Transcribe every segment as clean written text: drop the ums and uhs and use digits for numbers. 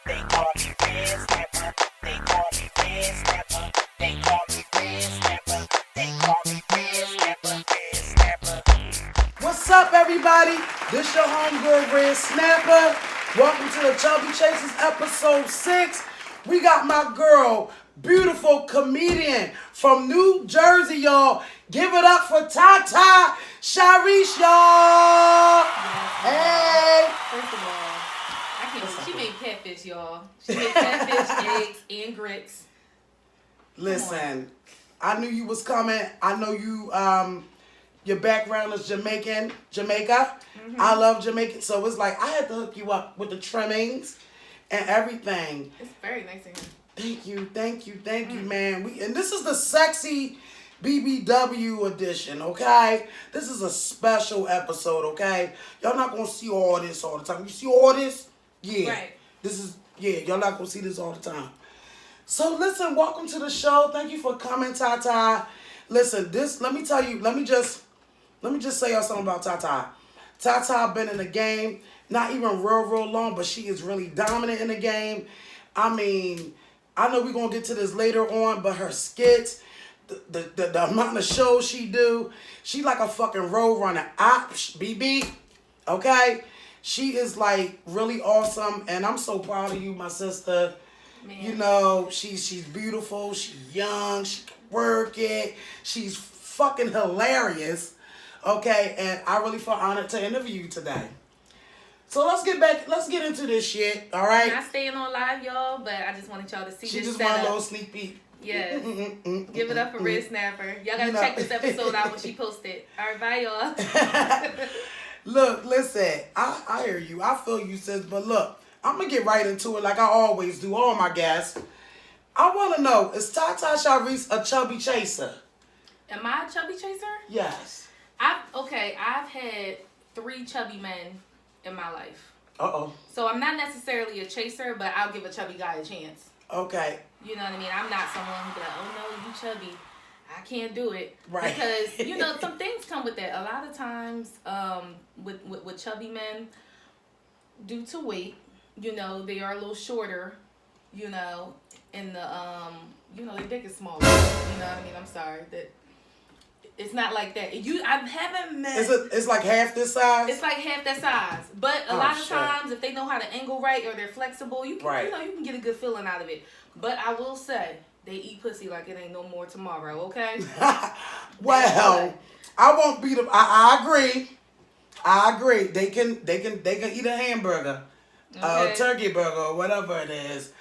They call me Red Snapper. They call me Red Snapper. They call me Red Snapper. They call me Red Snapper. Red Snapper. What's up, everybody? This your homegirl, Red Snapper. Welcome to the Chubby Chasers episode 6. We got my girl, beautiful comedian from New Jersey, y'all. Give it up for Tata, Sherise, y'all. Hey. First of all, I can't. She made catfish, y'all. She made catfish, eggs, and grits. Listen, I knew you was coming. I know you. Your background is Jamaica. Mm-hmm. I love Jamaican, so it's like I had to hook you up with the trimmings and everything. It's very nice in here. Thank you, man. And this is the sexy BBW edition, okay? This is a special episode, okay? Y'all not gonna see all this all the time. You see all this? Yeah. Right. Y'all not gonna see this all the time. So listen, welcome to the show. Thank you for coming, Tata. Listen, let me just say y'all something about Tata. Tata been in the game, not even real long, but she is really dominant in the game. I mean, I know we're going to get to this later on, but her skits, the amount of shows she do, she like a fucking road runner. BB, okay? She is like really awesome, and I'm so proud of you, my sister. Man. You know, she's beautiful, she's young, she can work it, she's fucking hilarious. Okay, and I really feel honored to interview you today. So let's get into this shit, all right? I'm not staying on live, y'all, but I just wanted y'all to see She this just setup. want a little sneak peek. Yes. Give it up for Red Snapper. Y'all gotta check this episode out when she posted. All right, bye, y'all. Look, listen, I hear you. I feel you, sis, but look, I'm going to get right into it like I always do, all my guests. I want to know, is Tata Sherise a chubby chaser? Am I a chubby chaser? Yes. I've had 3 chubby men in my life. Uh-oh. So I'm not necessarily a chaser, but I'll give a chubby guy a chance. Okay. You know what I mean? I'm not someone who's like, oh no, you chubby. I can't do it. Right. Because, you know, some things come with that. A lot of times with chubby men, due to weight, you know, they are a little shorter, you know, and the, you know, their dick is smaller. You know what I mean? I'm sorry. It's not like that. I haven't met. It's like half this size? It's like half that size. But a lot of times, if they know how to angle right or they're flexible, you can, you know, you can get a good feeling out of it. But I will say, they eat pussy like it ain't no more tomorrow, okay? Well, I won't beat them. I agree. They can eat a hamburger, a turkey burger, or whatever it is.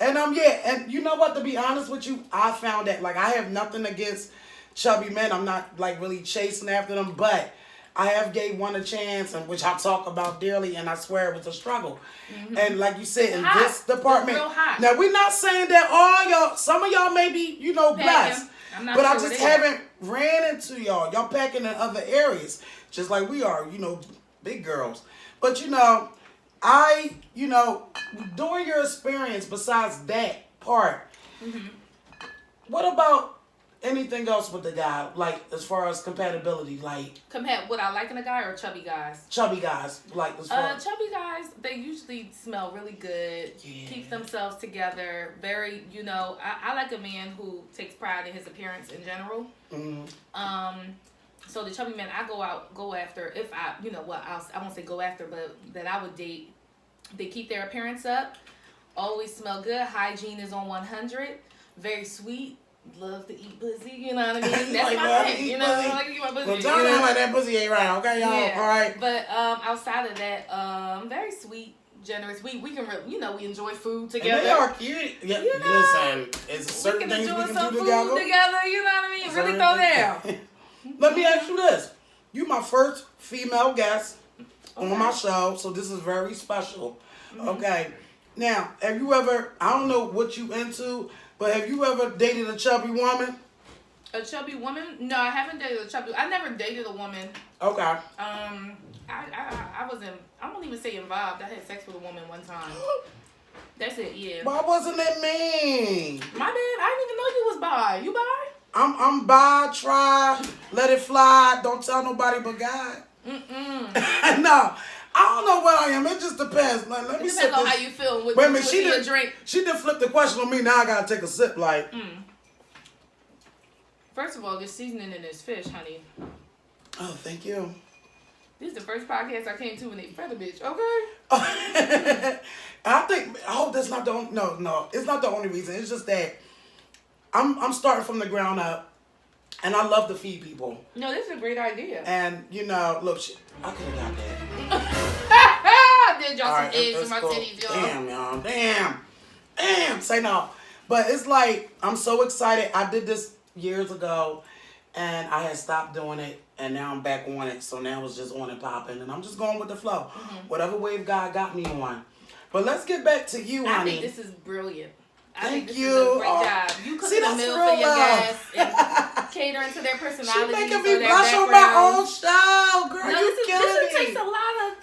And and you know what? To be honest with you, I found that like I have nothing against chubby men. I'm not like really chasing after them, but I have gave one a chance, and which I talk about dearly, and I swear it was a struggle. Mm-hmm. And like you said, in this department, now we're not saying that all y'all, some of y'all may be, you know, blessed, but I just haven't ran into y'all. Y'all packing in other areas, just like we are, you know, big girls. But you know, during your experience, besides that part, what about anything else with the guy, like as far as compatibility, like what I like in a guy or chubby guys? Chubby guys, like as far chubby guys, they usually smell really good, keep themselves together. Very, you know, I like a man who takes pride in his appearance in general. Mm-hmm. So the chubby men I go after, if I, you know what, I won't say go after, but that I would date, they keep their appearance up, always smell good, hygiene is on 100, very sweet. Love to eat pussy, you know what I mean? That's my thing, you know what I mean? I like to eat my pussy. Well, tell me like that pussy ain't right, okay, y'all? Yeah. All right. But outside of that, very sweet, generous. We can, you know, we enjoy food together. And they are cute. Yeah, you know, listen, it's certain things we can do some together. Food together, you know what I mean? Really throw down. Let me ask you this: you my first female guest on my show, so this is very special. Okay. Now, have you ever? I don't know what you into. But have you ever dated a chubby woman? A chubby woman? No, I haven't dated a chubby. I never dated a woman. Okay. I wasn't. I won't even say involved. I had sex with a woman one time. That's it. Yeah. Why wasn't it me? My bad. I didn't even know you was bi. You bi? I'm bi. Try. Let it fly. Don't tell nobody but God. Mm-mm. No. don't know what I am. It just depends. Like, let me It sip depends on this. how you feel with Wait a minute, with your drink. She did flip the question on me. Now I gotta take a sip. Like, First of all, the seasoning in this fish, honey. oh, thank you. This is the first podcast I came to when they fed a bitch. Okay. I think. I hope that's not the only. No, it's not the only reason. It's just that I'm starting from the ground up, and I love to feed people. No, this is a great idea. And you know, look, I could have got that. Did y'all some eggs in my cool. titties, y'all? Damn, y'all. Damn. Say no. But it's like, I'm so excited. I did this years ago, and I had stopped doing it, and now I'm back on it. So now it's just on and popping, and I'm just going with the flow. Whatever wave God got me on. But let's get back to you, honey. I think this is brilliant. I Thank think this you. is a great job. You cooking a meal for your guests and catering to their personalities. She making or me their blush on my background. own show, girl. No, You killing this me. takes a lot of.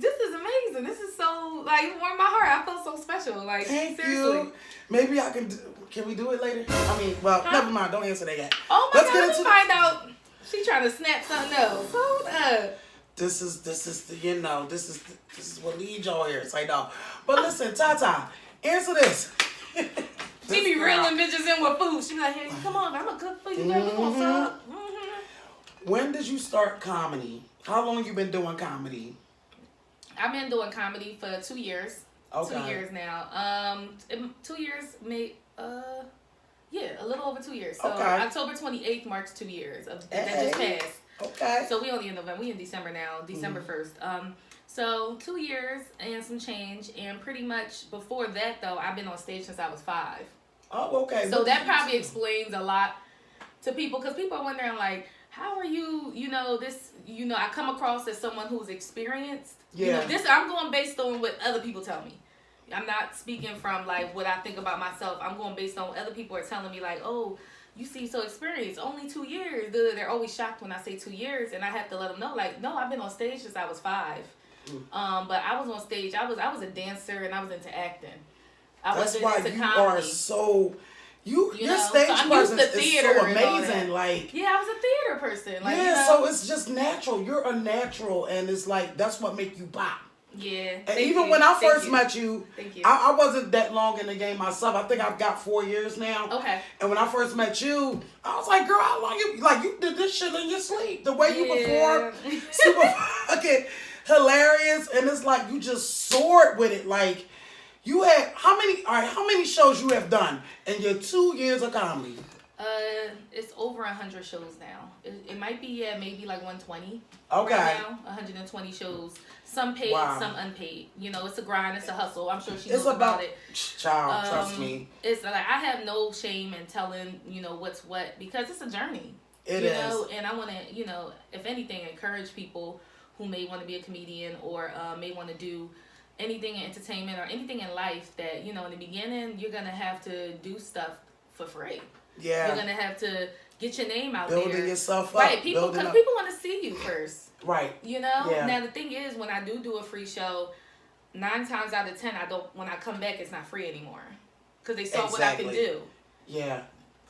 This is amazing. This is so like it warmed my heart. I feel so special. Like Thank seriously. you. Maybe I can. Can we do it later? I mean, well, never mind. Don't answer that yet. Oh my Let's God! get Let me into find out. She trying to snap something else. Hold up. This is the, you know, this is what leads y'all here. It's like, no. But listen, Tata, answer this. She be reeling bitches in with food. She be like, hey, come on, I'm gonna cook for you. Girl. You want some? When did you start comedy? How long you been doing comedy? I've been doing comedy for 2 years. Okay. 2 years now. 2 years yeah, a little over 2 years. So Okay. October 28th marks 2 years of that just passed. Okay. So we only in November. We in December now. December 1st. So 2 years and some change, and pretty much before that though, I've been on stage since I was 5. Oh, okay. So What that did you probably do? explains a lot to people, because people are wondering like, how are you? You know this. You know I come across as someone who's experienced. Yeah. You know, this I'm going based on what other people tell me. I'm not speaking from like what I think about myself. I'm going based on what other people are telling me. Like, oh, you seem so experienced. Only 2 years. They're always shocked when I say 2 years, and I have to let them know like, no, I've been on stage since I was 5. But I was on stage. I was a dancer and I was into acting. I That's wasn't why into you comedy. are so. Your know, stage so I'm used presence to is theater so and all that. amazing. Like, Yeah, I was a theater person. Like, yeah, you know, so it's just natural. You're a natural, and it's like that's what make you pop. yeah. And thank even you. when I Thank first you. met you, Thank you. I wasn't that long in the game myself. I think I've got 4 years now. Okay. And when I first met you, I was like, girl, how long you did this shit in your sleep. The way you Yeah. performed, super fucking hilarious. And it's like you just soared with it. Like you had how many shows you have done in your 2 years of comedy? It's over 100 shows now. It might be maybe like 120. Okay. Right now, 120 shows. Some paid, Wow. some unpaid. You know, it's a grind, it's a hustle. I'm sure she It's knows about about it. child, trust me. It's like I have no shame in telling, you know, what's what, because it's a journey. It you is. know, and I want to, you know, if anything, encourage people who may want to be a comedian or may want to do anything in entertainment or anything in life that, you know, in the beginning, you're going to have to do stuff for free. Yeah. You're going to have to get your name out Building there. yourself up. Right, people, building because up. people want to see you first. Right. You know? Yeah. Now, the thing is, when I do a free show, 9 times out of 10, when I come back, it's not free anymore. Because they saw what I can do. Yeah.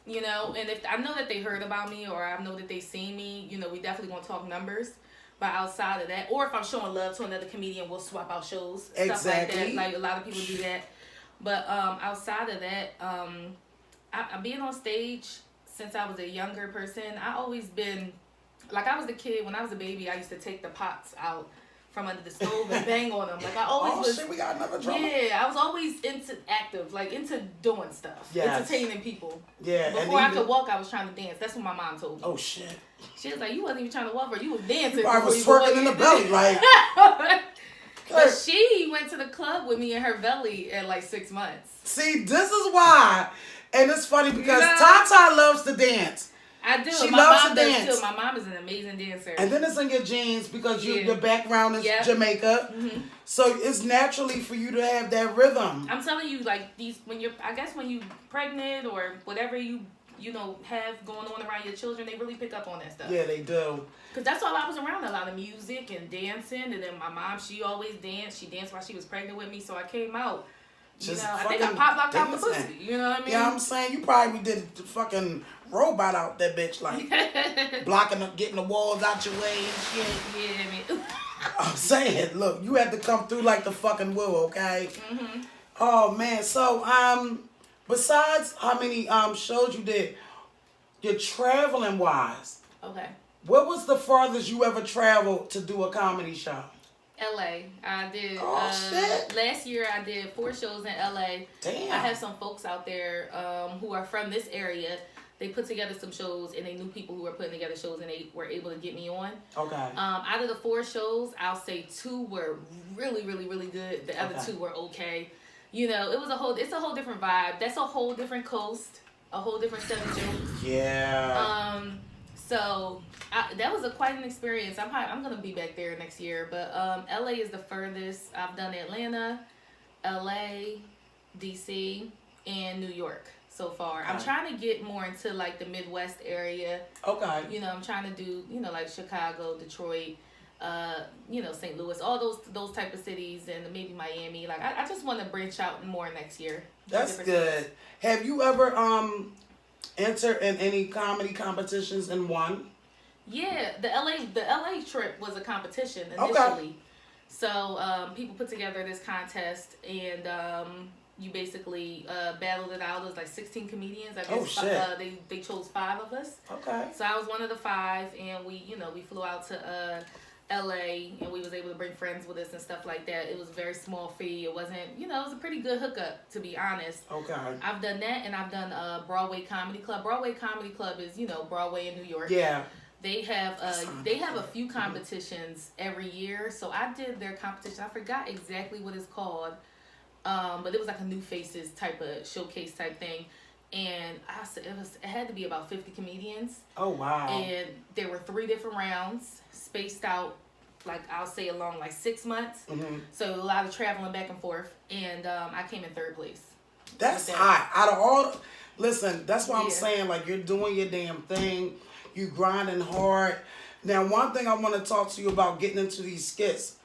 You know, and if I know that they heard about me or I know that they seen me, you know, we definitely gonna talk numbers. But outside of that, or if I'm showing love to another comedian, we'll swap out shows, stuff like that. Like a lot of people do that. But outside of that, I'm being on stage since I was a younger person. I always been like I was the kid when I was a baby. I used to take the pots out from under the stove and bang on them. Like I always was. Shit, we got another drama. Yeah, I was always into active, like into doing stuff, entertaining people. Yeah. Before I could walk, I was trying to dance. That's what my mom told me. Oh shit. She was like, "You wasn't even trying to walk, or you was dancing." I was before twerking in the belly, like. But she went to the club with me in her belly at like 6 months. See, this is why, and it's funny because Yeah. Tata loves to dance. I do. She My loves mom to does dance. too. My mom is an amazing dancer. And then it's in your genes because Yeah. your background is Yep. Jamaica. Mm-hmm. So it's naturally for you to have that rhythm. I'm telling you, like when you're pregnant or whatever you know have going on around your children, they really pick up on that stuff. Yeah, they do. Because that's all I was around, a lot of music and dancing. And then my mom, she always danced. She danced while she was pregnant with me. So I came out, Just I think I fucking pop locked out the dancing. pussy. You know what I mean? Yeah, I'm saying you probably did the fucking robot out that bitch, like blocking up, getting the walls out your way and shit. Yeah, I mean, I'm saying, look, you had to come through like the fucking woo, okay? Mm-hmm. Oh man, so besides how many shows you did, you're traveling wise. Okay. What was the farthest you ever traveled to do a comedy show? LA. I did. Shit. Last year I did 4 shows in LA. Damn. I have some folks out there who are from this area. They put together some shows and they knew people who were putting together shows and they were able to get me on. Okay. Out of the 4 shows, I'll say 2 were really, really, really good. The other 2 were okay. You know, it's a whole different vibe. That's a whole different coast, a whole different set of jokes. Yeah. So that was quite an experience. I'm gonna be back there next year, but LA is the furthest. I've done Atlanta, LA, DC, and New York so far. Okay. I'm trying to get more into like the Midwest area. Okay. You know, I'm trying to do like Chicago, Detroit, St. Louis, all those type of cities, and maybe Miami. Like I just want to branch out more next year. That's good. Cities. Have you ever enter in any comedy competitions and won? Yeah, the LA trip was a competition initially. Okay. So people put together this contest and you basically battled it out. It was like 16 comedians. I guess they chose 5 of us. Okay. So I was one of the 5, and we flew out to LA, and we was able to bring friends with us and stuff like that. It was a very small fee. It wasn't, it was a pretty good hookup, to be honest. Okay. I've done that, and I've done Broadway Comedy Club. Broadway Comedy Club is, Broadway in New York. Yeah. They have a few competitions every year. So I did their competition. I forgot exactly what it's called, but it was like a New Faces type of showcase type thing. And it had to be about 50 comedians. Oh, wow. And there were 3 different rounds spaced out, like I'll say along like 6 months. Mm-hmm. So a lot of traveling back and forth. And I came in 3rd place. That's hot. Out of all, listen, that's why I'm saying, like, you're doing your damn thing. You grinding hard. Now, one thing I want to talk to you about getting into these skits.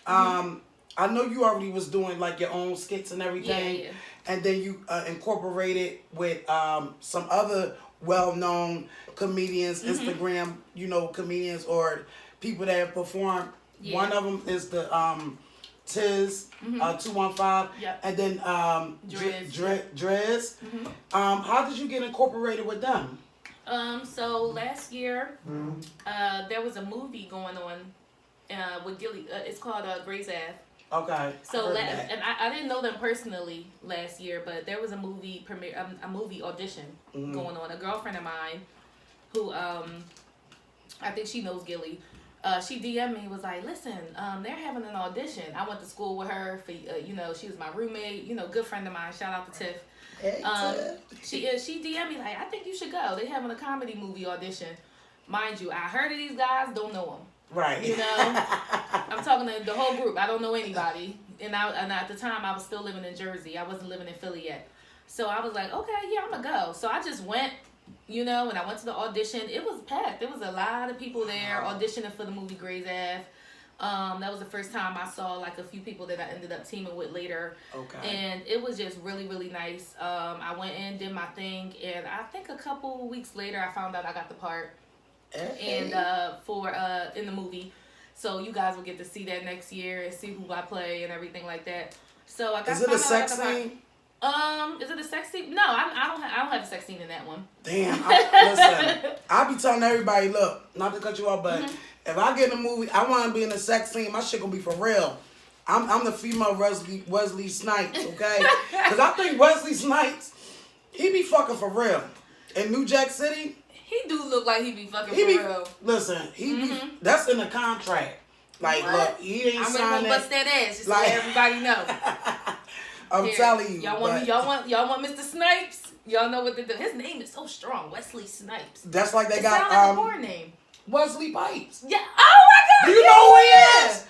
Mm-hmm. I know you already was doing like your own skits and everything. Yeah. And then you incorporated with some other well-known comedians, mm-hmm. Instagram, comedians or people that have performed. Yeah. One of them is the Tiz, mm-hmm. 215. Yep. And then Drez. Mm-hmm. How did you get incorporated with them? So last year, there was a movie going on with Gilly. It's called Grey's Ave. Okay. So and I didn't know them personally last year, but there was a movie premiere, a movie audition mm-hmm. going on. A girlfriend of mine, who I think she knows Gilly. She DM'd me, was like, listen, they're having an audition. I went to school with her for she was my roommate. Good friend of mine. Shout out to Tiff. Hey, she DM'd me like, I think you should go. They having a comedy movie audition. Mind you, I heard of these guys, don't know them. Right. I'm talking to the whole group. I don't know anybody. And at the time, I was still living in Jersey. I wasn't living in Philly yet. So I was like, okay, yeah, I'm going to go. So I just went, and I went to the audition. It was packed. There was a lot of people there auditioning for the movie Grey's Ave. That was the first time I saw like a few people that I ended up teaming with later. Okay. And it was just really, really nice. I went in, did my thing. And I think a couple weeks later, I found out I got the part. And in the movie, so you guys will get to see that next year and see who I play and everything like that. So I got. Is it a sex scene? Is it a sex scene? No, I don't have a sex scene in that one. Damn. Listen, I be telling everybody, look, not to cut you off, but mm-hmm. if I get in a movie, I want to be in a sex scene. My shit gonna be for real. I'm the female Wesley Snipes, okay? Because I think Wesley Snipes, he be fucking for real in New Jack City. He do look like he be fucking for real. Listen, mm-hmm. be. That's in the contract. Like, what? Look, he ain't signed that. I'm gonna bust that ass just like, so everybody know. I'm telling you. Y'all want Mr. Snipes? Y'all know what to do. His name is so strong, Wesley Snipes. That's like they got like a porn name. Wesley Pipes. Yeah. Oh my God. Do you know who he is?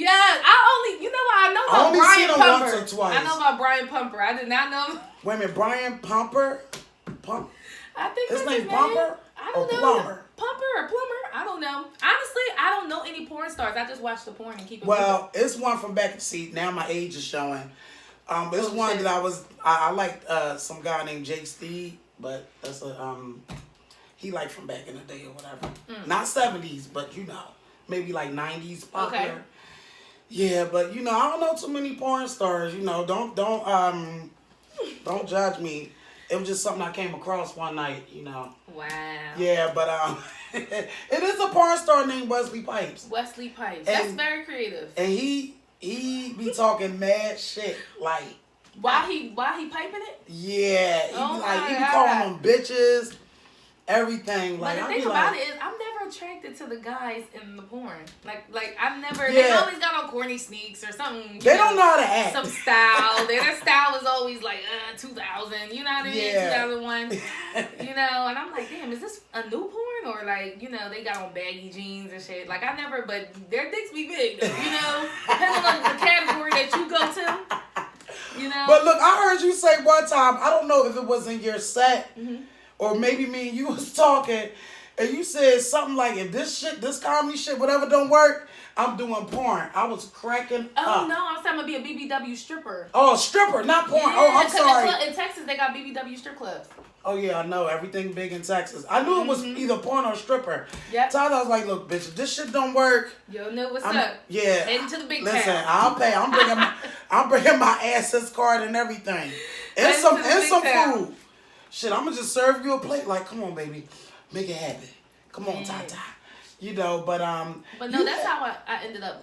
Yeah, I know about Brian Pumper. Once or twice. I know about Brian Pumper. I did not know. Wait a minute, Brian Pumper? I think his name's Pumper? I don't know. Plumber? Pumper or Plumber? I don't know. Honestly, I don't know any porn stars. I just watch the porn and keep it moving. It's one from back. See, now my age is showing. It's one that I liked some guy named Jake Steed, but that's he like from back in the day or whatever. Not 70s, but maybe like 90s popular. Okay. Yeah, but I don't know too many porn stars. Don't judge me. It was just something I came across one night. Wow. Yeah, but it is a porn star named Wesley Pipes. Wesley Pipes. That's very creative. And he be talking mad shit like. Why he piping it? Yeah, he be calling them bitches, everything. But Like, the thing about it is, I'm never attracted to the guys in the porn. Like I've never. Yeah. They always got on corny sneaks or something. They don't know how to act. Some style. Their style is always like 2000. You know what I mean? Yeah. 2001. And I'm like, damn, is this a new porn or like they got on baggy jeans and shit? Like I never, but their dicks be big. Depending on the category that you go to. But look, I heard you say one time, I don't know if it was in your set or maybe me and you was talking, and you said something like, if this comedy shit, whatever don't work, I'm doing porn. I was cracking up. Oh, no, I'm talking about be a BBW stripper. Oh, stripper, not porn. Yeah, I'm sorry. In Texas, they got BBW strip clubs. Oh, yeah, I know. Everything big in Texas. I knew it was either porn or stripper. Yep. Tata was like, look, bitch, if this shit don't work. You'll know what's up. Yeah. Heading to the big Listen, town. I'll pay. I'm bringing my access card and everything. And some food. Shit, I'm going to just serve you a plate. Like, come on, baby. Make it happen. Come on, Tata. But no, that's how I ended up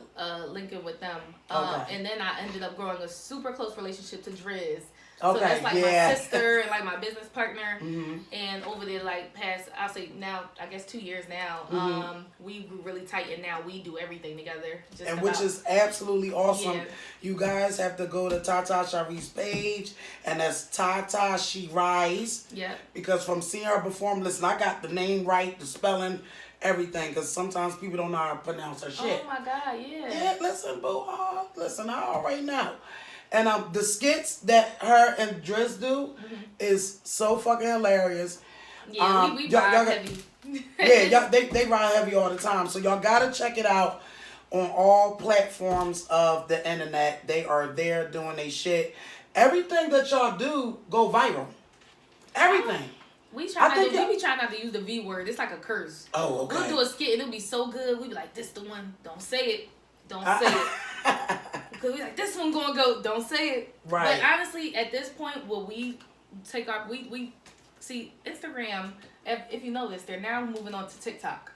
linking with them. Okay. And then I ended up growing a super close relationship to Driz. Okay, so that's like yeah. my sister and like my business partner. And over the past, I'll say now, I guess 2 years now, we grew really tight, and now we do everything together. Which is absolutely awesome. Yeah. You guys have to go to Tata Sherise page, and that's Tata Sherise. Yeah. Because from seeing her perform, listen, I got the name right, the spelling, everything, because sometimes people don't know how to pronounce her shit. Oh my God, yeah. Yeah, listen, boo. Listen, I already know. And the skits that her and Driz do is so fucking hilarious. Yeah, we ride heavy. Yeah, they ride heavy all the time. So y'all gotta check it out on all platforms of the internet. They are there doing their shit. Everything that y'all do go viral. Everything. We be trying not to use the V word. It's like a curse. Oh, okay. We'll do a skit and it'll be so good. We be like, this the one. Don't say it. Don't say it. Because we like, this one gonna go. Don't say it. Right. But honestly, at this point, will we take our we see Instagram? If you know this, they're now moving on to TikTok.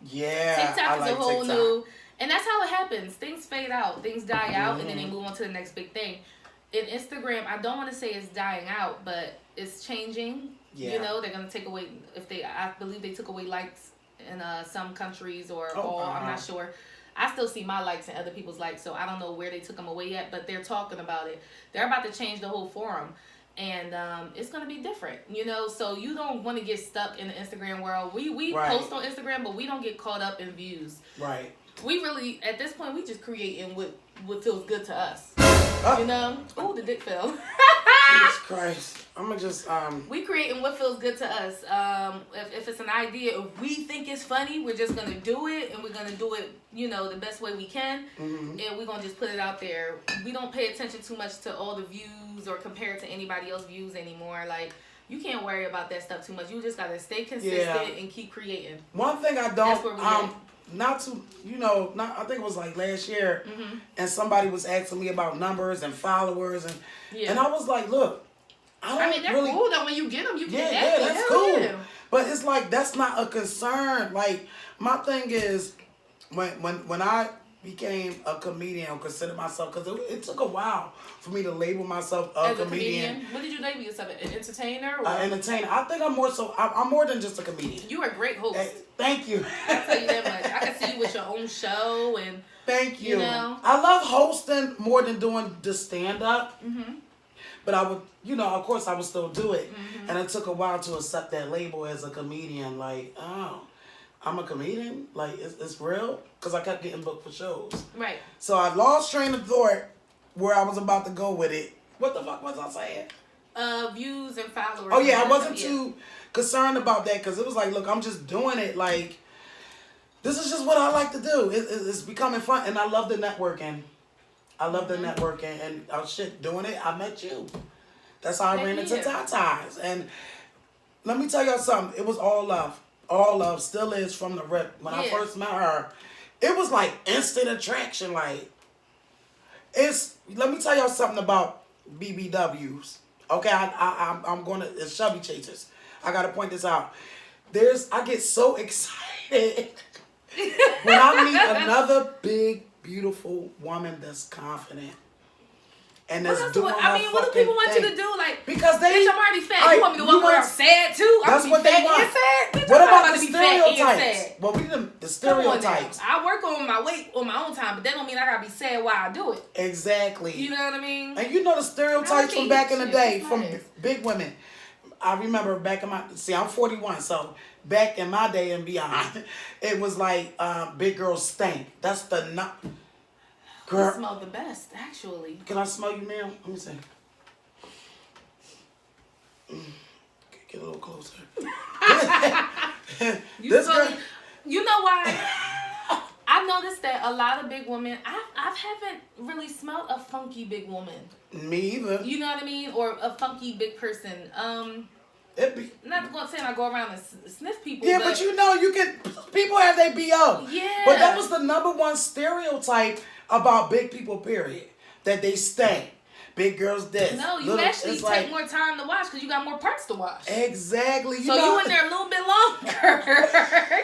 Yeah. TikTok is like a whole TikTok. new, and that's how it happens. Things fade out, things die out, and then they move on to the next big thing. In Instagram, I don't want to say it's dying out, but it's changing. Yeah. They're gonna take away I believe they took away likes in some countries or all. I'm not sure. I still see my likes and other people's likes, so I don't know where they took them away yet, but they're talking about it. They're about to change the whole forum, and it's going to be different, so you don't want to get stuck in the Instagram world. We Right. post on Instagram, but we don't get caught up in views. Right. We really, at this point, we just creating what feels good to us. Oh, the dick fell. Jesus Christ. I'm going to just... We creating what feels good to us. If it's an idea, if we think it's funny, we're just going to do it, and we're going to do it, the best way we can, and we're going to just put it out there. We don't pay attention too much to all the views or compare it to anybody else's views anymore. Like, you can't worry about that stuff too much. You just got to stay consistent and keep creating. One thing I That's don't... where we at. Not to, I think it was like last year, and somebody was asking me about numbers and followers, and I was like, look, I mean, they're really, cool though. When you get them, you get yeah, that. that's cool. Yeah. But it's like, that's not a concern. Like, my thing is, when I became a comedian or considered myself, because it took a while for me to label myself a comedian. What did you label yourself? An entertainer? Or? An entertainer. I think I'm more than just a comedian. You are a great host. Thank you. I'll tell you that much. I can see you with your own show and. Thank you. I love hosting more than doing the stand-up. But I would, of course I would still do it. And it took a while to accept that label as a comedian. Like, oh, I'm a comedian? Like, it's real? Because I kept getting booked for shows. Right. So I lost train of thought where I was about to go with it. What the fuck was I saying? Views and followers. Oh, yeah, I wasn't too concerned about that because it was like, look, I'm just doing it. Like, this is just what I like to do. It's becoming fun. And I love the networking. I love the networking and doing it. I met you. That's how I ran into Tata's. And let me tell y'all something. It was all love. All love. Still is from the rip. When I first met her, it was like instant attraction. Like, let me tell y'all something about BBWs. Okay, I'm gonna, it's Chubby Chasers. I gotta point this out. I get so excited when I meet another big, beautiful woman that's confident. And that's doing what do people want you to do? Like, because bitch, I'm already fat. You want me to walk around sad too? That's what they want. Sad? What about the stereotypes? Well, we need the stereotypes. I work on my weight on my own time, but that don't mean I gotta be sad while I do it. Exactly. You know what I mean? And you know the stereotypes from back in the day from big women. I remember back in I'm 41, so back in my day and beyond, it was like big girls stink. That's the girl. You smell the best, actually. Can I smell you, ma'am? Let me see. Get a little closer. You know why? I noticed that a lot of big women, I haven't really smelled a funky big woman. Me either. You know what I mean? Or a funky big person. Not going to say I go around and sniff people. Yeah, but you know, people have their BO. Yeah. But that was the number one stereotype about big people, period. That they stink. Big girls this. No, you actually take more time to wash because you got more parts to wash. Exactly. You in there a little bit longer.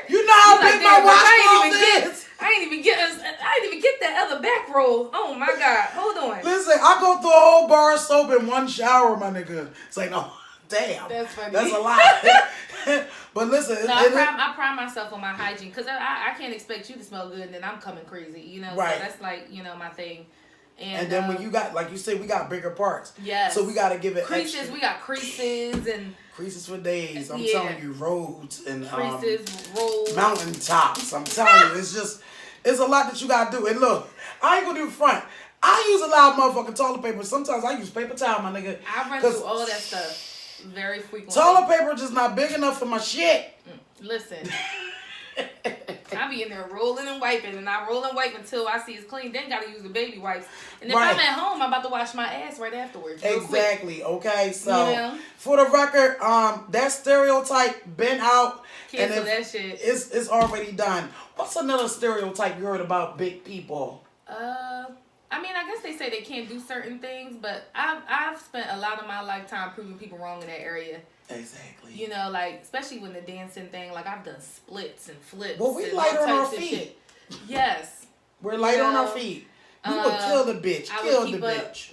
You know how big my washcloth is. I ain't even get that other back roll. Oh my God. Hold on. Listen, I go through a whole bar of soap in one shower, my nigga. It's like, no, damn. That's funny. That's a lot. But listen. No, I pride myself on my hygiene because I can't expect you to smell good and then I'm coming crazy. You know, right. So that's like, my thing. And then when you got, like you said, we got bigger parts. Yes. So we got to give it creases. Extra. We got creases and creases for days. I'm telling you, roads and creases, rolls, mountaintops. I'm telling you, it's a lot that you got to do. And look, I ain't gonna do front. I use a lot of motherfucking toilet paper. Sometimes I use paper towel, my nigga. I run through all that stuff very frequently. Toilet paper just not big enough for my shit. Listen. I be in there rolling and wiping, and I roll and wipe until I see it's clean. Then gotta use the baby wipes. And if I'm at home, I'm about to wash my ass right afterwards. Exactly. Okay. So for the record, that stereotype been out. Cancel that shit. It's already done. What's another stereotype you heard about big people? I mean, I guess they say they can't do certain things, but I've spent a lot of my lifetime proving people wrong in that area. Exactly. You know, like, especially when the dancing thing, like, I've done splits and flips. Well, we and light all on our types of feet. shit. Yes. We're light on our feet. We would kill the bitch.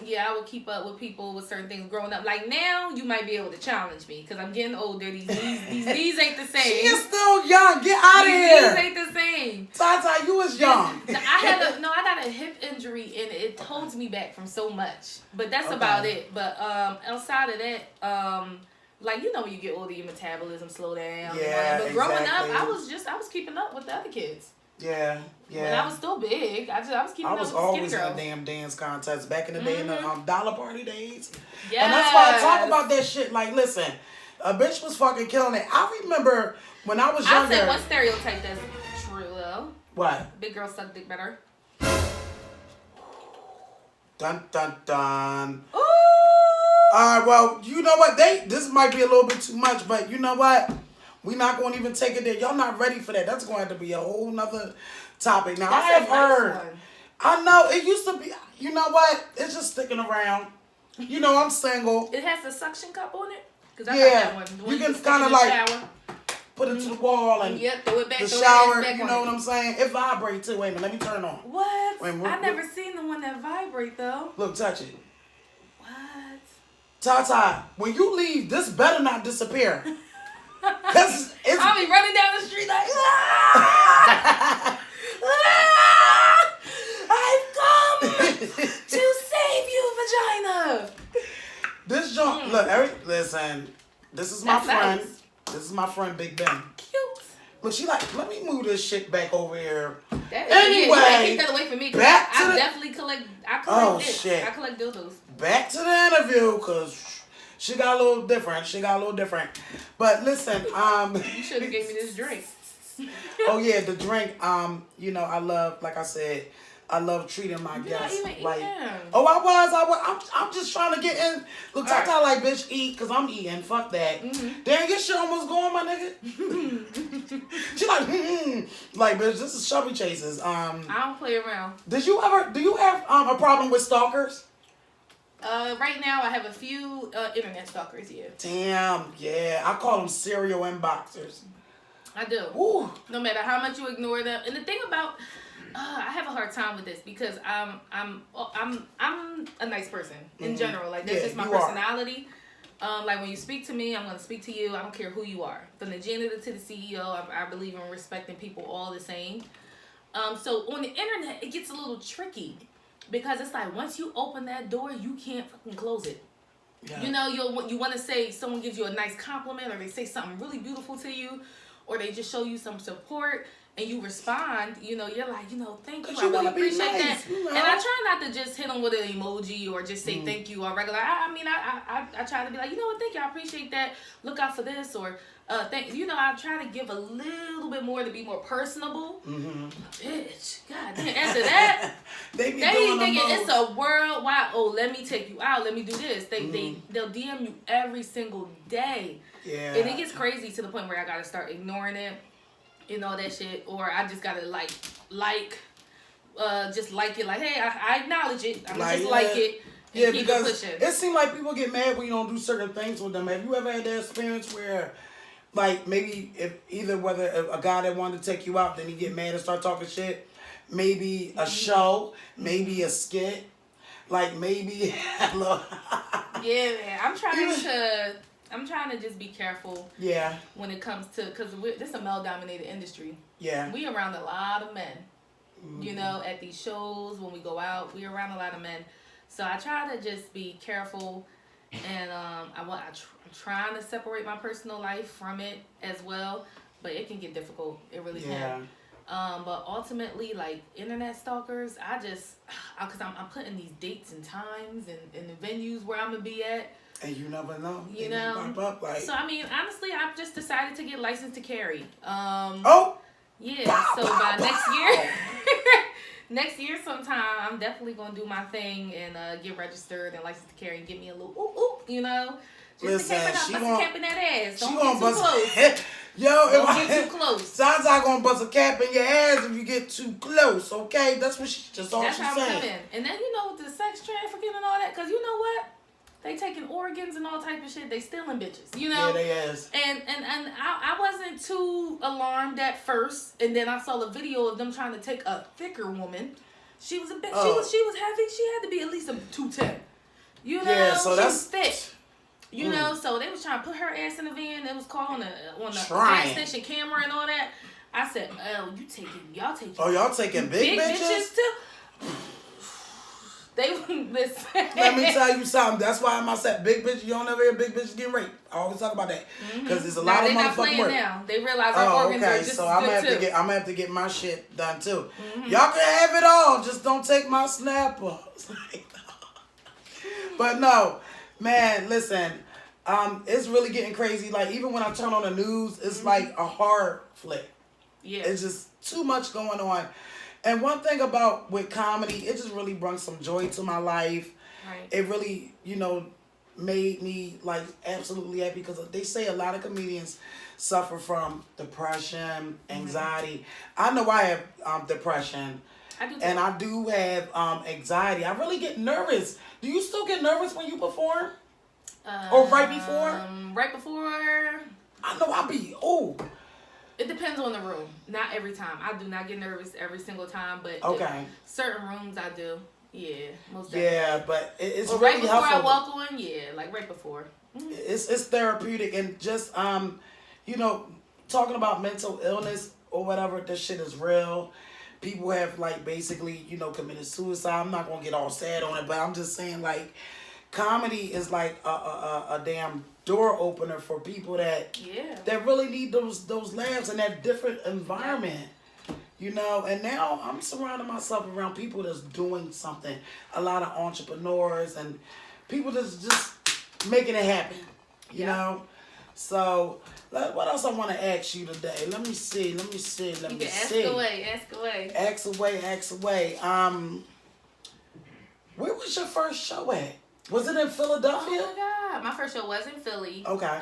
Yeah, I would keep up with people with certain things growing up. Like, now, you might be able to challenge me because I'm getting older. These ain't the same. She is still young. Get out of here. These ain't the same. Tata, you was young. I got a hip injury and it holds me back from so much. But that's about it. But outside of that, like, when you get older, your metabolism slow down. Yeah, but growing up, I was keeping up with the other kids. Yeah. When I was still big, I was keeping up with the skinny always in girls. a damn dance contest back in the day in the dollar party days. Yes. And that's why I talk about that shit. Like, listen, a bitch was fucking killing it. I remember when I was younger. I said one stereotype that's true though. What? Big girls suck dick better. Dun dun dun. Ooh. Well, you know what? This might be a little bit too much, but you know what? We're not going to even take it there. Y'all not ready for that. That's going to have to be a whole nother topic. Now, I have heard. I know. It used to be. You know what? It's just sticking around. I'm single. It has the suction cup on it? Cause I got that one. You can kind of like put it to the wall and throw it back. The shower, you know what I'm saying? It vibrates too. Wait a minute. Let me turn it on. What? I've never seen the one that vibrate though. Look, touch it. What? Tata, when you leave, this better not disappear. I'll be running down the street like, I've come to save you, vagina. This joint, look, listen, this is my friend. Nice. This is my friend, Big Ben. Cute. Look, she like, let me move this shit back over here. Anyway, keep that away from me. I definitely collect. I collect this. Shit. I collect dildos. Back to the interview, cause she got a little different. But listen, you should have gave me this drink. Oh yeah, the drink. I love, like I said, I love treating my You're guests not even like. eating. Oh, I was. I'm just trying to get in. Look, Tata like, bitch, eat, cause I'm eating. Fuck that. Dang, your shit almost gone, my nigga. She like, like, bitch, this is Chubby Chases. I don't play around. Do you have a problem with stalkers? Right now I have a few internet stalkers. Yeah. Damn, yeah. I call them serial inboxers. I do. Woo. No matter how much you ignore them, and the thing about I have a hard time with this because I'm a nice person in general. Like that's just my personality. Like when you speak to me, I'm gonna speak to you. I don't care who you are, from the janitor to the CEO. I believe in respecting people all the same. So on the internet, it gets a little tricky because it's like once you open that door, you can't fucking close it. Yeah. You know, you want to say someone gives you a nice compliment, or they say something really beautiful to you, or they just show you some support. And you respond, you know, you're like, you know, thank you. I really appreciate that. You know? And I try not to just hit them with an emoji or just say thank you or regular. I try to be like, you know what, thank you, I appreciate that. Look out for this or thank you. Know, I try to give a little bit more to be more personable. Bitch, God damn. After that, they thinking it's a worldwide. Oh, let me take you out. Let me do this. They'll DM you every single day. Yeah. And it gets crazy to the point where I gotta start ignoring it. And all that shit, or I just gotta just like it, like, hey, I acknowledge it. I'm just like it. And keep because it pushing. It seems like people get mad when you don't do certain things with them. Have you ever had that experience where, like, maybe whether a guy that wanted to take you out, then he get mad and start talking shit, maybe a show, maybe a skit, like maybe. Yeah, man. I'm trying to just be careful. Yeah. When it comes to, because this is a male-dominated industry. Yeah. We around a lot of men. You know, at these shows, when we go out, we around a lot of men. So I try to just be careful, and I'm trying to separate my personal life from it as well, but it can get difficult. It really can. But ultimately, like internet stalkers, because I'm putting these dates and times and the venues where I'm gonna be at. And you never know. You know. Pop up, like. So I mean, honestly, I've just decided to get licensed to carry. Yeah. So by next year sometime, I'm definitely gonna do my thing and get registered and licensed to carry and get me a little ooh, you know. Just in case I'm capping that ass. Don't get too close. Don't get too close. Sounds like gonna bust a cap in your ass if you get too close. Okay, that's what she's saying. That's how I'm coming. And then you know with the sex trafficking and all that, because you know what. They taking organs and all type of shit. They stealing bitches, you know. Yeah, they is. And I wasn't too alarmed at first, and then I saw a video of them trying to take a thicker woman. She was a bitch. She was heavy. She had to be at least a 210. You know. Yeah, so she was thick. You know. So they was trying to put her ass in the van. It was caught on the gas station camera and all that. I said, "Oh, y'all taking? Oh, y'all taking big bitches too." They listen. Let me tell you something. That's why I said big bitch. You don't ever hear big bitches getting raped. I always talk about that because there's a lot of motherfucking work. Now they realize our organs are just so I'm gonna have to get my shit done too. Y'all can have it all. Just don't take my snapper. But no, man. Listen, it's really getting crazy. Like even when I turn on the news, it's like a horror flick. Yeah, it's just too much going on. And one thing about with comedy, it just really brought some joy to my life. Right. It really, made me like absolutely happy because they say a lot of comedians suffer from depression, anxiety. I know I have depression. I do too. And I do have anxiety. I really get nervous. Do you still get nervous when you perform? Or right before? Right before. I know I be, It depends on the room. Not every time. I do not get nervous every single time, but certain rooms I do. Yeah, most definitely. Yeah, but it's or really right before helpful. I walk on. Yeah, like right before. It's therapeutic and just talking about mental illness or whatever. This shit is real. People have like basically committed suicide. I'm not gonna get all sad on it, but I'm just saying like comedy is like a damn door opener for people that really need those laughs in that different environment. And now I'm surrounding myself around people that's doing something. A lot of entrepreneurs and people that's just making it happen. You know, So, what else I want to ask you today? Let me see. You can ask away. Ask away. Where was your first show at? Was it in Philadelphia? Oh my God, my first show was in Philly. Okay.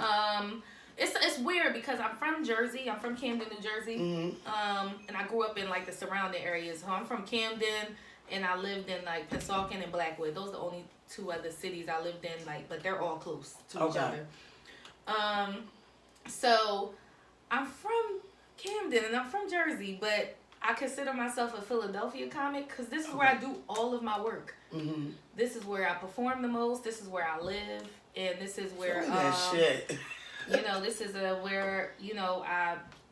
It's weird because I'm from Jersey. I'm from Camden, New Jersey. Mm-hmm. And I grew up in like the surrounding areas. So I'm from Camden, and I lived in like Pennsauken and Blackwood. Those are the only two other cities I lived in. Like, but they're all close to each other. So I'm from Camden and I'm from Jersey, but I consider myself a Philadelphia comic because this is where I do all of my work. Mm-hmm. This is where I perform the most. This is where I live, and this is where that shit. this is where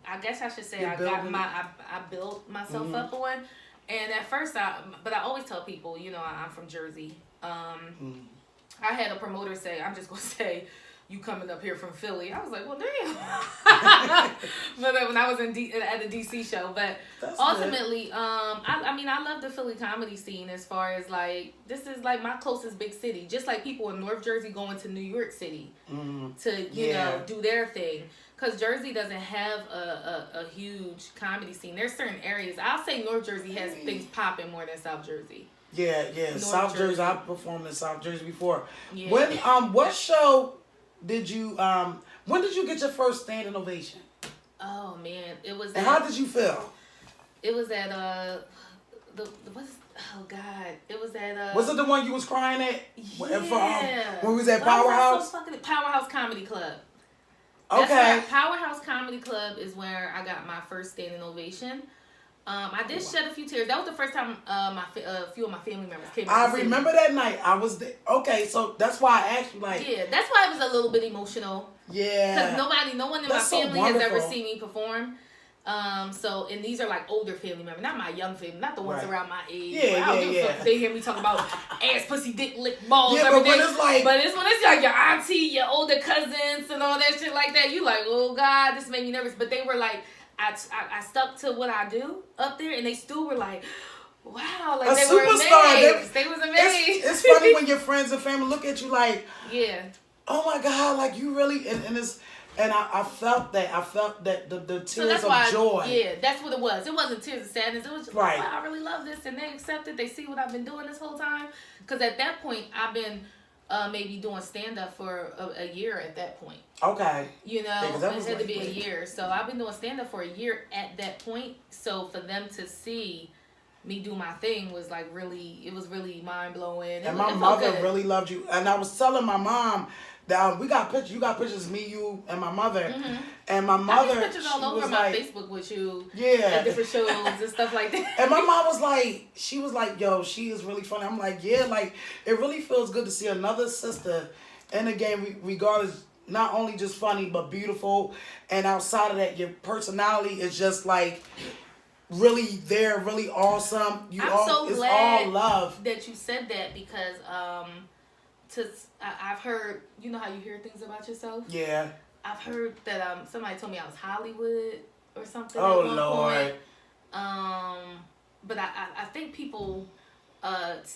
I guess I should say I built myself up on. And at first but I always tell people, I'm from Jersey. I had a promoter say, I'm just gonna say, you coming up here from Philly. I was like, well, damn. But when I was at the DC show. But that's ultimately, good. I love the Philly comedy scene as far as like, this is like my closest big city. Just like people in North Jersey going to New York City to, you know, do their thing. Because Jersey doesn't have a huge comedy scene. There's certain areas. I'll say North Jersey has things popping more than South Jersey. Yeah. South Jersey. I've performed in South Jersey before. Yeah. When what show did you when did you get your first standing ovation? Oh man, it was. And how did you feel? It was at it was at Was it the one you was crying at? Yeah. When we was at Powerhouse? Powerhouse Comedy Club. Okay. Powerhouse Comedy Club is where I got my first standing ovation. I did shed a few tears. That was the first time a few of my family members came. I remember that night. I was there. Okay, so that's why I asked you. Like, yeah, that's why it was a little bit emotional. Yeah, because no one in that's my family so has ever seen me perform. And these are like older family members, not my young family, not the ones around my age. Yeah. They hear me talk about ass, pussy, dick, lick, balls, yeah, everything. But it's when it's like your auntie, your older cousins, and all that shit like that. You like, oh God, this made me nervous. But they were like, I stuck to what I do up there, and they still were like, wow, like they were amazed. They was amazed. It's funny when your friends and family look at you like, yeah, oh my God, like you really, and it's. And I felt that. I felt that the tears of joy. Yeah, that's what it was. It wasn't tears of sadness. It was just right. Like, wow, I really love this. And they accept it. They see what I've been doing this whole time. Because at that point, I've been maybe doing stand-up for a year at that point. Okay. You know, it had to be a year. So I've been doing stand-up for a year at that point. So for them to see me do my thing was like really, it was really mind-blowing. And my mother really loved you. And I was telling my mom, we got pictures. You got pictures of me, you, and my mother. Mm-hmm. And my mother, I get pictures all over my Facebook with you. Yeah. At different shows and stuff like that. And my mom was like, yo, she is really funny. I'm like, yeah, like it really feels good to see another sister in the game, regardless, not only just funny but beautiful. And outside of that, your personality is just like really there, really awesome. I'm so glad all love that you said that because I've heard, you know how you hear things about yourself? Yeah. I've heard that somebody told me I was Hollywood or something. Oh, Lord. But I think people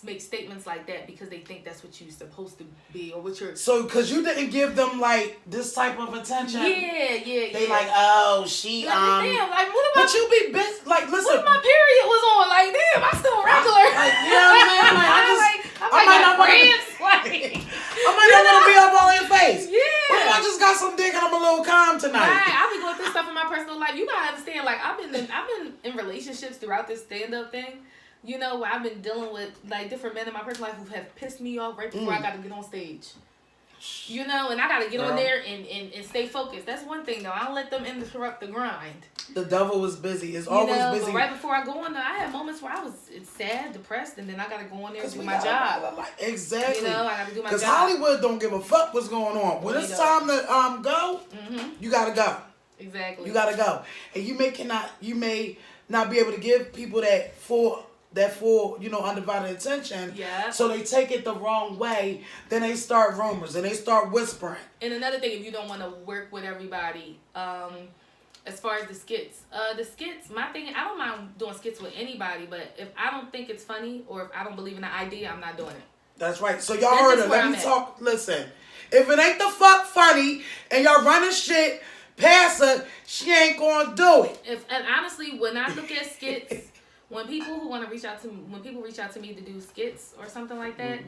make statements like that because they think that's what you're supposed to be or what you're... So, because you didn't give them, like, this type of attention. Yeah. They like, oh, she, like, damn, like, what about... But you be busy, like, listen... What if my period was on? Like, damn, I'm still regular. You know what I'm saying? I might not want to be up all in your face. Yeah. What if I just got some dick and I'm a little calm tonight? Right. I be going through stuff in my personal life. You gotta understand, like, I've been in relationships throughout this stand-up thing. You know, where I've been dealing with, like, different men in my personal life who have pissed me off right before I got to get on stage. You know, and I got to get on there and stay focused. That's one thing, though. I don't let them interrupt the grind. The devil was busy. It's always busy. But right before I go on there, I had moments where I was sad, depressed, and then I got to go on there and do my job. Exactly. You know, I got to do my job. Because Hollywood don't give a fuck what's going on. When it's time to go, you got to go. Exactly. You got to go. And you may not be able to give people that full, undivided attention. Yeah. So they take it the wrong way. Then they start rumors and they start whispering. And another thing, if you don't want to work with everybody, as far as the skits, my thing, I don't mind doing skits with anybody, but if I don't think it's funny or if I don't believe in the idea, I'm not doing it. That's right. So y'all heard it. Let me talk. Listen, If it ain't the fuck funny and y'all running shit past her, she ain't gonna do it. And honestly, when I look at skits, when people reach out to me to do skits or something like that,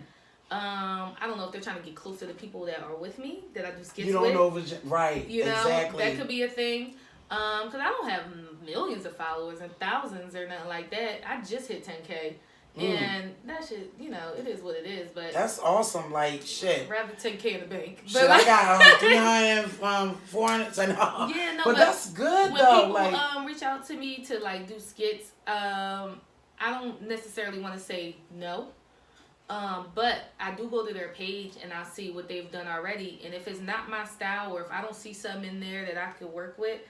I don't know if they're trying to get closer to people that are with me that I do skits with. You don't know if it's right. You know, exactly. That could be a thing. Because I don't have millions of followers and thousands or nothing like that. I just hit 10K. And that shit, you know, it is what it is. But that's awesome. Like, shit. Rather 10K in the bank. But shit, I got 300, 400. So no. Yeah, no, but that's good, when though. People, like, reach out to me to, like, do skits, I don't necessarily want to say no. But I do go to their page and I see what they've done already. And if it's not my style or if I don't see something in there that I could work with,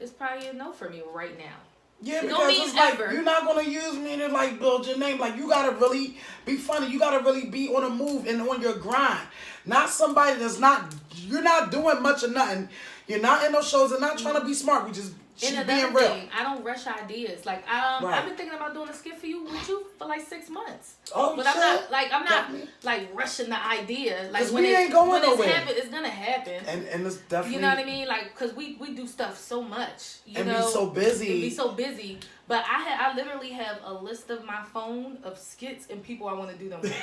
it's probably a no for me right now. Yeah, because it's like, you're not going to use me to, like, build your name. Like, you got to really be funny. You got to really be on a move and on your grind. Not somebody that's not, you're not doing much of nothing. You're not in those shows and not trying to be smart. We just, she's being real. Thing, I don't rush ideas. Like, I've been thinking about doing a skit with you for like 6 months. Oh, but shit. I'm not like rushing the idea. Like when we ain't going nowhere. It's gonna happen. And it's definitely. You know what I mean? Like, cause we do stuff so much. You know, be so busy. And be so busy. But I literally have a list of my phone of skits and people I want to do them with.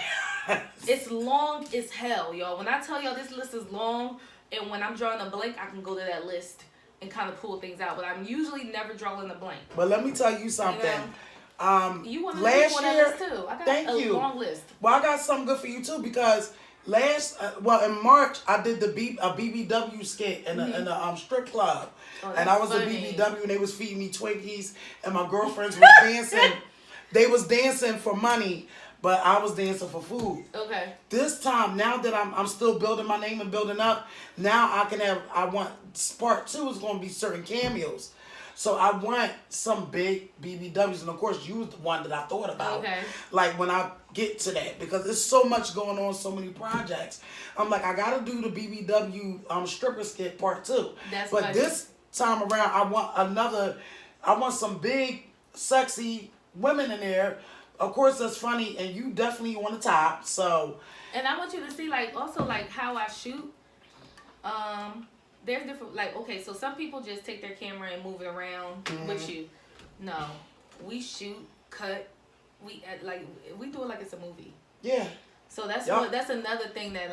It's long as hell, y'all. When I tell y'all this list is long, and when I'm drawing a blank, I can go to that list and kind of pull things out. But I'm usually never drawing a blank. But let me tell you something. You want to last year, list too. I got a long list. Well, I got something good for you too because in March I did a BBW skit in a strip club, and I was funny. A BBW and they was feeding me Twinkies and my girlfriends was dancing. They was dancing for money, but I was dancing for food. Okay. This time, now that I'm still building my name and building up, now I want part 2 is going to be certain cameos. So I want some big BBWs, and of course you was the one that I thought about. Okay. Like when I get to that, because there's so much going on, so many projects. I'm like, I gotta do the BBW stripper skit part 2. But funny. This time around, I want some big, sexy women in there. Of course, that's funny, and you definitely on the top. So. And I want you to see also how I shoot. There's different, okay, so some people just take their camera and move it around with you. No, we shoot, cut, we do it like it's a movie. Yeah. So that's another thing that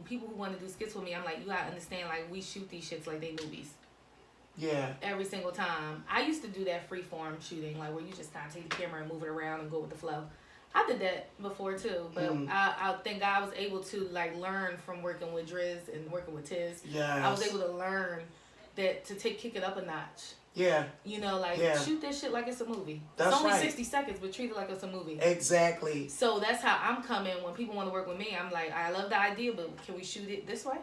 people who want to do skits with me, I'm like, you gotta understand, we shoot these shits like they movies. Yeah. Every single time. I used to do that freeform shooting, where you just kind of take the camera and move it around and go with the flow. I did that before too, but I think I was able to learn from working with Driz and working with Tiz. Yeah. I was able to learn that to kick it up a notch. Yeah. You know, shoot this shit like it's a movie. That's it's only right. 60 seconds, but treat it like it's a movie. Exactly. So that's how I'm coming when people want to work with me. I'm like, I love the idea, but can we shoot it this way?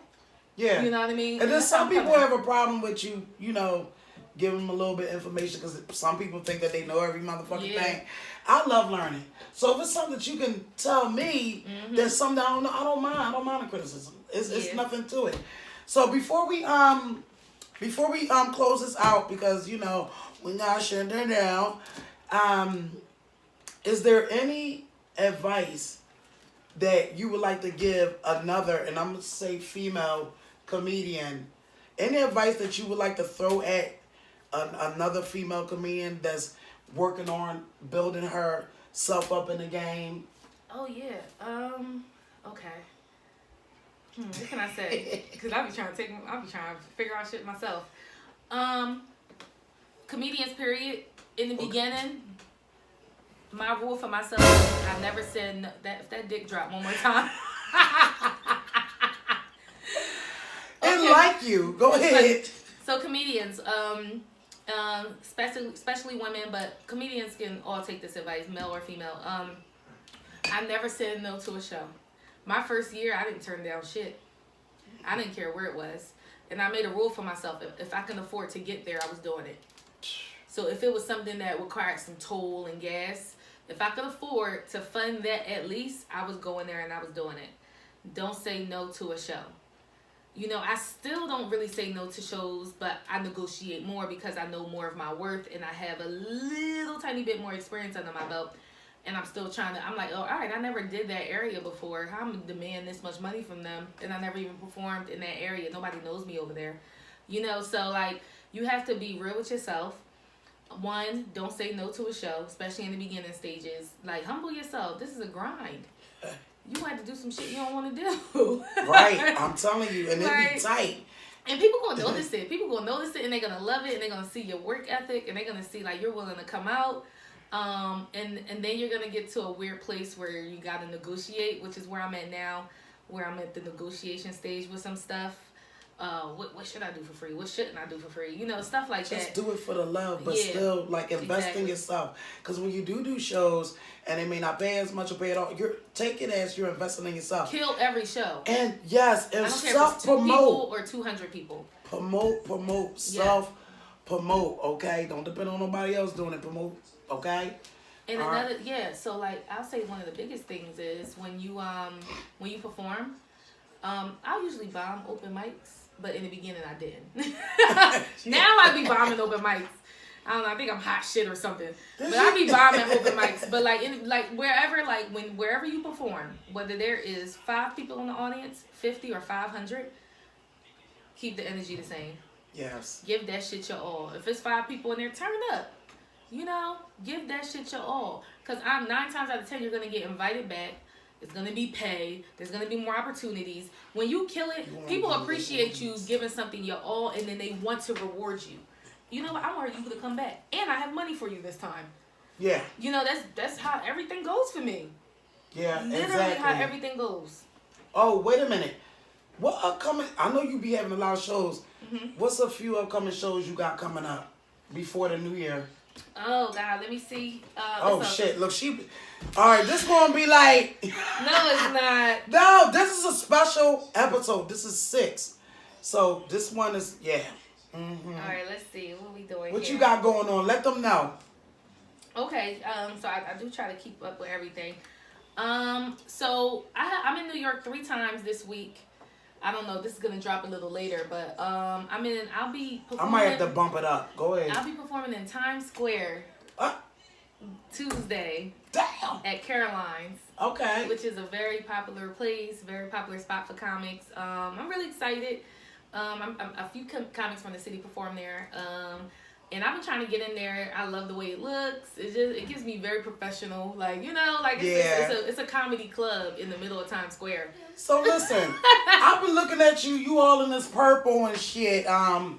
Yeah. You know what I mean? And then some people have a problem with you, give them a little bit of information because some people think that they know every motherfucking thing. I love learning. So if it's something that you can tell me, there's something I don't know, I don't mind the criticism. It's nothing to it. So before we close this out, because we gotta shut it down, is there any advice that you would like to give another, and I'm gonna say female comedian, any advice that you would like to throw at another female comedian that's working on building herself up in the game? Oh yeah. Okay. What can I say? Because I be trying to figure out shit myself. Comedians, period. In the beginning, my rule for myself, I never said that if that dick dropped one more time. And like you, go ahead. So comedians, especially women, but comedians can all take this advice, male or female. I never said no to a show. My first year, I didn't turn down shit. I didn't care where it was. And I made a rule for myself. If I can afford to get there, I was doing it. So if it was something that required some toll and gas, if I could afford to fund that at least, I was going there and I was doing it. Don't say no to a show. I still don't really say no to shows, but I negotiate more because I know more of my worth and I have a little tiny bit more experience under my belt. and I'm still trying to. I'm like, oh, all right, I never did that area before. How am I demand this much money from them, and I never even performed in that area. Nobody knows me over there, you know. So like, you have to be real with yourself. One, don't say no to a show, especially in the beginning stages. Like, humble yourself. This is a grind. You have to do some shit you don't want to do. Right, I'm telling you, and Right. it be tight. And people gonna notice it. People gonna notice it, and they're gonna love it, and they're gonna see your work ethic, and they're gonna see like you're willing to come out. And then you're gonna get to a weird place where you gotta negotiate, which is where I'm at now, where I'm at the negotiation stage with some stuff. What should I do for free? What shouldn't I do for free? You know, stuff like that. Just do it for the love, but Yeah, still like invest in exactly. yourself. Because when you do shows and they may not pay as much or pay it all, you're take it as you're investing in yourself. Kill every show. And yes, I and don't care if it's self 2 people promote. or 200 people. Promote, Yeah. self promote, okay? Don't depend on nobody else doing it. Promote, okay? And All another, right. yeah. So like, I'll say one of the biggest things is when you perform. I'll usually bomb open mics, but in the beginning I didn't. Now I be bombing open mics. I don't know. I think I'm hot shit or something. But I be bombing open mics. But like wherever you perform, whether there is 5 people in the audience, 50 or 500, keep the energy the same. Yes. Give that shit your all. If it's 5 people in there, turn up. You know, give that shit your all. Because 9 times out of 10, you're gonna get invited back. It's gonna be pay. There's gonna be more opportunities. When you kill it, people appreciate you giving something your all, and then they want to reward you. You know what? I want you to come back, and I have money for you this time. Yeah. You know, that's how everything goes for me. Yeah, Literally exactly. how everything goes. Oh, wait a minute. What upcoming? I know you be having a lot of shows. Mm-hmm. What's a few upcoming shows you got coming up before the new year? Oh God, let me see. Oh shit! Look, all right, this gonna be like. No, it's not. No, this is a special episode. This is 6, so this one is Mm-hmm. All right, let's see what we doing. What here. you got going on? Let them know. Okay, so I do try to keep up with everything. So I'm in New York 3 times this week. I don't know. This is gonna drop a little later, but I'll be performing. I might have to bump it up. Go ahead. I'll be performing in Times Square Tuesday Damn. at Caroline's, Okay. which is a very popular place, very popular spot for comics. I'm really excited. A few comics from the city perform there. And I've been trying to get in there. I love the way it looks. It gives me very professional, like, you know, like it's a comedy club in the middle of Times Square. So listen, I've been looking at you. You all in this purple and shit. I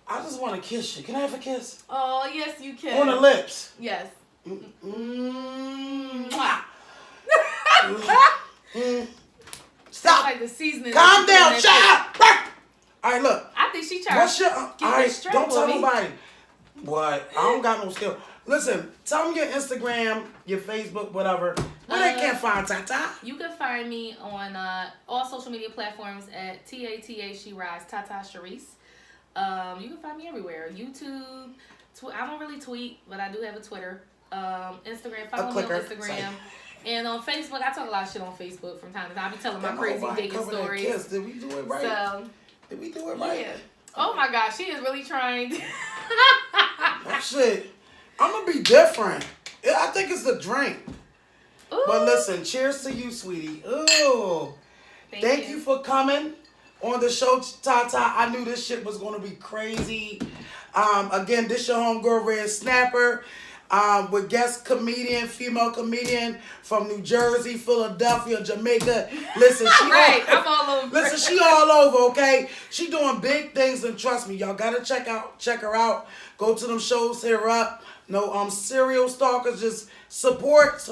just want to kiss you. Can I have a kiss? Oh yes, you can. On the lips. Yes. Mwah. Stop. Stop. Like the seasoning. Calm down. Shut up. All right, look. I think she tried. What's your? Get All the right, strap don't tell on me. nobody. What? I don't got no skill. Listen, tell them your Instagram, your Facebook, whatever. Where they can find Tata. You can find me on all social media platforms at Tata Sherise, Tata Sherise. You can find me everywhere. YouTube. I don't really tweet, but I do have a Twitter. Instagram. Follow me on Instagram. Sorry. And on Facebook, I talk a lot of shit on Facebook from time to time. I be telling my Damn, crazy nobody dating covered that stories. kiss. Did we do it right? So, Did we do it right? yeah. Oh my gosh, she is really trying. Oh, shit. I'm going to be different. I think it's the drink. Ooh. But listen, cheers to you, sweetie. Ooh. Thank you for coming on the show, Tata. I knew this shit was going to be crazy. Again, this your homegirl, Red Snapper. With guest comedian, female comedian from New Jersey, Philadelphia, Jamaica. Listen, she Right, I'm all over. Listen, she all over, okay? She doing big things, and trust me, y'all gotta check her out. Go to them shows, hit her up. No serial stalkers, just support.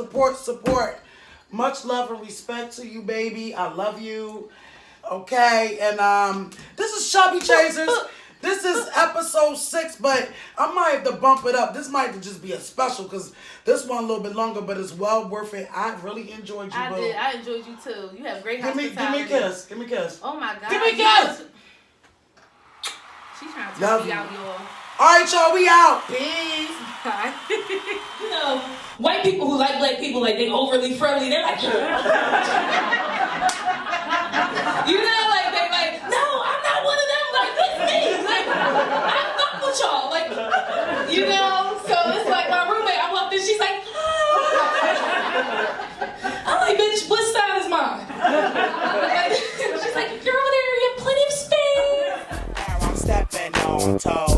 Much love and respect to you, baby. I love you. Okay, and this is Chubby Chasers. This is episode 6, but I might have to bump it up. This might just be a special because this one a little bit longer, but it's well worth it. I really enjoyed you, I boo. did. I enjoyed you too. You have great Give me hospitality. a kiss. Give me a kiss. Oh my God. Give me a kiss. She's trying to Love turn me you. out, y'all. All right, y'all, we out. Peace. Bye. You know, white people who like black people, like they overly friendly, they're like, you know, like they like, no, I'm not one of them, like this me, like, I fuck with y'all, like, you know, so it's like my roommate, I walked in, she's like, talk.